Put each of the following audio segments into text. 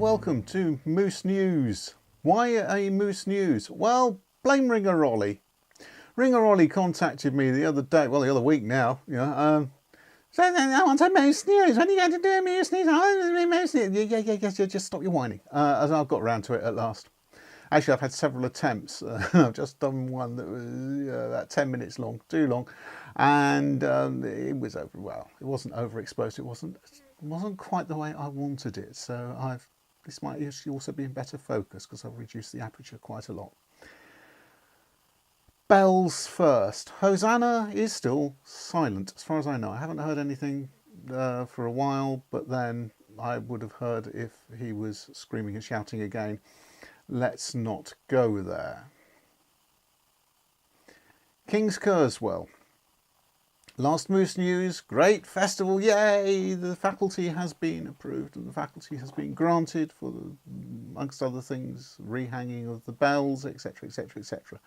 welcome to Moose News. Why a Moose News? Well, blame Ringer Ollie. Ringer Ollie contacted me the other day, well the other week now, saying I want a Moose News. When are you going to do a Moose News? Moose News. Yeah, just stop your whining. As I've got around to it at last. Actually, I've had several attempts. I've just done one that was about 10 minutes long, too long, and it was it wasn't overexposed. It wasn't quite the way I wanted it. So this might actually also be in better focus because I've reduced the aperture quite a lot. Bells first. Hosanna is still silent, as far as I know. I haven't heard anything for a while, but then I would have heard if he was screaming and shouting again. Let's not go there. Kingskerswell. Last Moose News, great festival, yay! The faculty has been approved and the faculty has been granted for, amongst other things, rehanging of the bells, etc, etc, etc.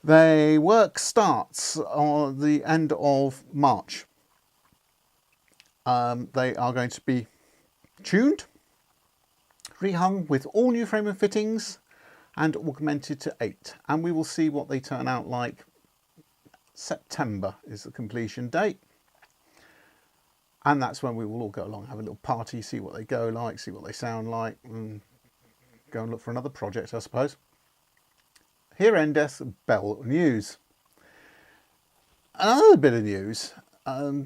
The work starts on the end of March. They are going to be tuned, rehung with all new frame and fittings and augmented to 8, and we will see what they turn out like. September is the completion date, and that's when we will all go along, have a little party, see what they go like, see what they sound like, and go and look for another project, I suppose. Here endeth Bell News. Another bit of news. I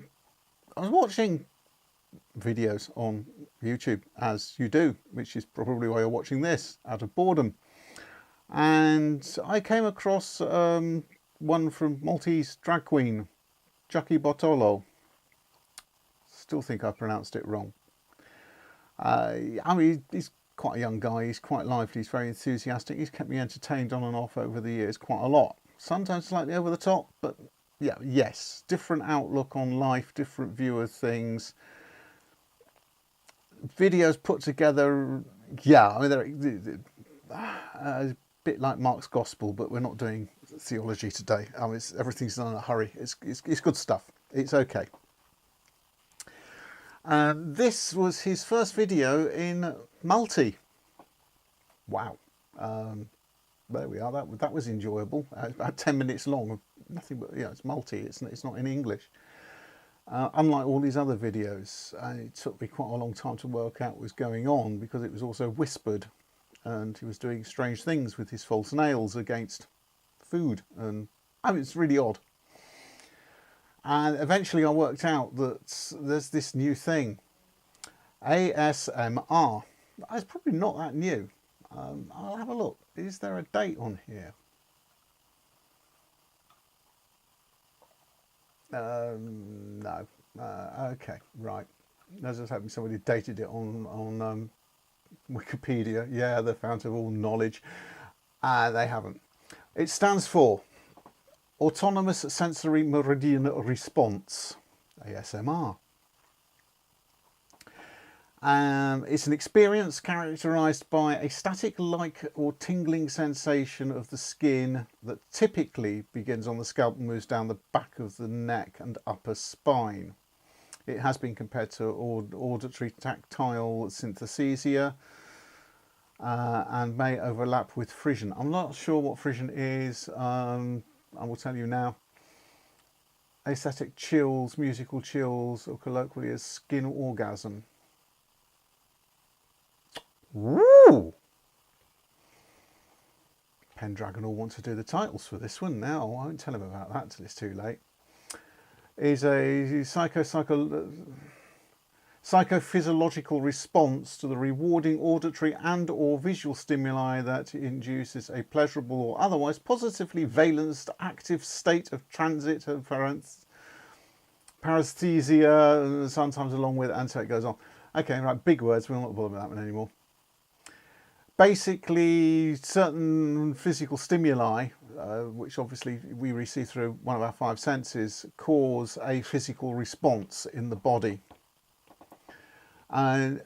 was watching videos on YouTube, as you do, which is probably why you're watching this, out of boredom. And I came across one from Maltese drag queen, Chucky Bartolo. Still think I pronounced it wrong. I mean, he's quite a young guy, he's quite lively, he's very enthusiastic, he's kept me entertained on and off over the years quite a lot. Sometimes slightly over the top, but yeah, yes, different outlook on life, different view of things. Videos put together, yeah, I mean, they're a bit like Mark's Gospel, but we're not doing theology today. I mean, everything's done in a hurry. It's good stuff. It's okay. This was his first video in multi. Wow. There we are. That was enjoyable. About 10 minutes long. Nothing but, it's multi. It's not in English. Unlike all these other videos, it took me quite a long time to work out what was going on because it was also whispered, and he was doing strange things with his false nails against food, and I mean, it's really odd. And eventually I worked out that there's this new thing, ASMR. It's probably not that new. I'll have a look. Is there a date on here? No. Okay, right. I was just hoping somebody dated it on Wikipedia. Yeah, the fount of all knowledge. They haven't. It stands for Autonomous Sensory Meridian Response, ASMR. It's an experience characterised by a static-like or tingling sensation of the skin that typically begins on the scalp and moves down the back of the neck and upper spine. It has been compared to auditory tactile synesthesia and may overlap with frisson. I'm not sure what frisson is. I will tell you now. Aesthetic chills, musical chills, or colloquially as skin orgasm. Woo! Pendragon will want to do the titles for this one now. I won't tell him about that till it's too late. Is a psychophysiological response to the rewarding auditory and or visual stimuli that induces a pleasurable or otherwise positively valenced active state of transit of paresthesia, sometimes along with, and so it goes on. Okay, right, big words, we'll not bother with that one anymore. Basically, certain physical stimuli, which obviously we receive through one of our 5 senses, cause a physical response in the body. And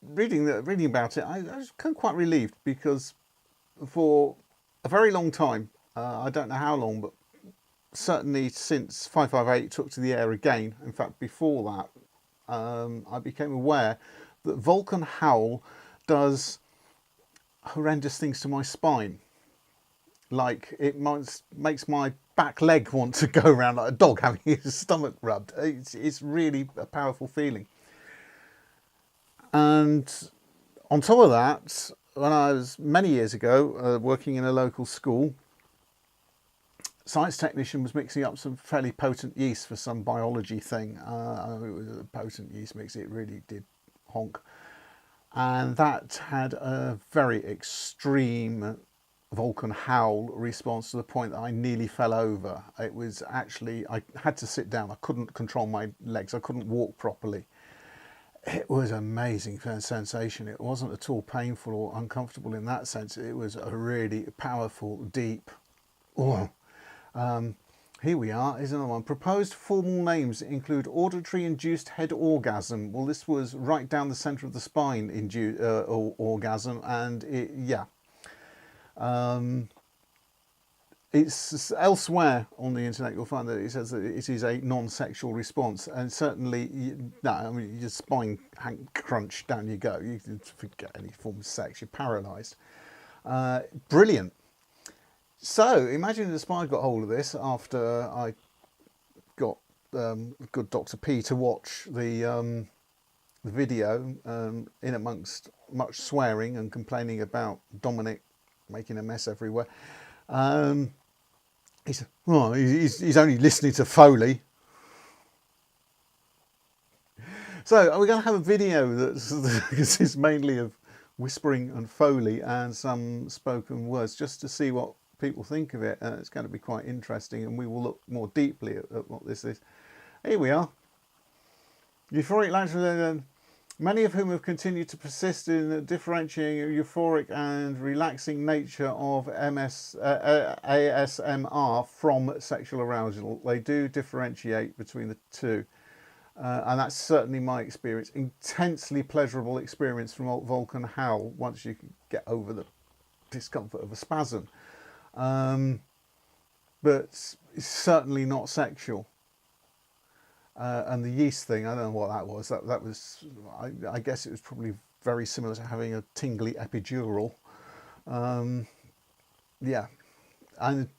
reading about it, I was quite relieved because for a very long time, I don't know how long, but certainly since 558 took to the air again, in fact before that, I became aware that Vulcan Howl does horrendous things to my spine. Like it makes my back leg want to go around like a dog having his stomach rubbed. It's really a powerful feeling. And on top of that, when I was many years ago working in a local school, science technician was mixing up some fairly potent yeast for some biology thing. It was a potent yeast mix, it really did honk. And that had a very extreme Vulcan howl response to the point that I nearly fell over. It was actually, I had to sit down, I couldn't control my legs, I couldn't walk properly. It was an amazing sensation. It wasn't at all painful or uncomfortable in that sense. It was a really powerful, deep, here we are, is another one. Proposed formal names include auditory-induced head orgasm. Well, this was right down the centre of the spine orgasm, and it's elsewhere on the internet you'll find that it says that it is a non-sexual response, and certainly, no, I mean, your spine crunch, down you go. You can forget any form of sex, you're paralysed. Brilliant. So imagine the spine got hold of this after I got good Dr. P to watch the video in amongst much swearing and complaining about Dominic making a mess everywhere. He said, "Oh, he's only listening to Foley." So we're going to have a video that is mainly of whispering and Foley and some spoken words, just to see what people think of it. It's going to be quite interesting, and we will look more deeply at what this is. Here we are. Euphoric language, many of whom have continued to persist in differentiating euphoric and relaxing nature of ASMR from sexual arousal. They do differentiate between the two. And that's certainly my experience. Intensely pleasurable experience from Vulcan howl once you can get over the discomfort of a spasm. But it's certainly not sexual. And the yeast thing, I don't know what that was. That was, I guess it was probably very similar to having a tingly epidural. Yeah. And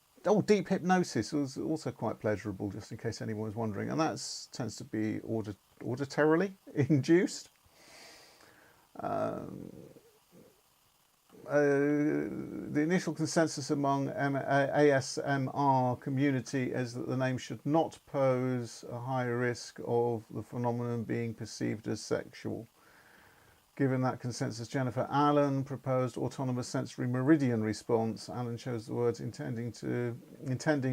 deep hypnosis was also quite pleasurable, just in case anyone was wondering. And that tends to be auditorily induced. The initial consensus among ASMR community is that the name should not pose a high risk of the phenomenon being perceived as sexual. Given that consensus, Jennifer Allen proposed autonomous sensory meridian response. Allen chose the words intending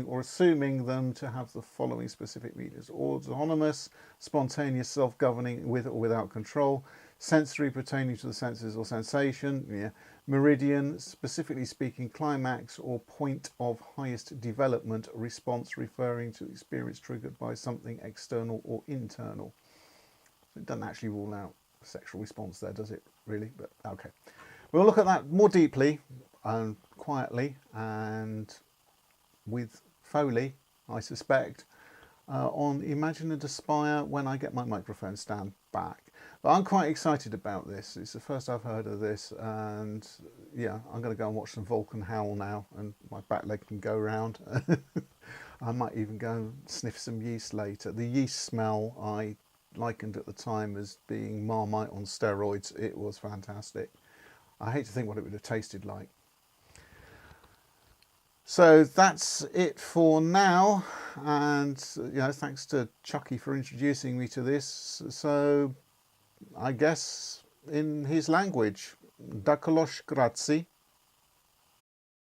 or assuming them to have the following specific meanings: autonomous, spontaneous, self-governing, with or without control; sensory, pertaining to the senses or sensation; meridian, specifically speaking, climax or point of highest development; response, referring to experience triggered by something external or internal. It doesn't actually rule out sexual response there, does it really? But okay, we'll look at that more deeply and quietly and with Foley, I suspect, on Imagine and Aspire when I get my microphone stand back. But I'm quite excited about this. It's the first I've heard of this, and yeah, I'm going to go and watch some Vulcan howl now, and my back leg can go round. I might even go and sniff some yeast later. The yeast smell I likened at the time as being Marmite on steroids. It was fantastic. I hate to think what it would have tasted like. So that's it for now, and thanks to Chucky for introducing me to this. So I guess in his language, da kolosh grazie.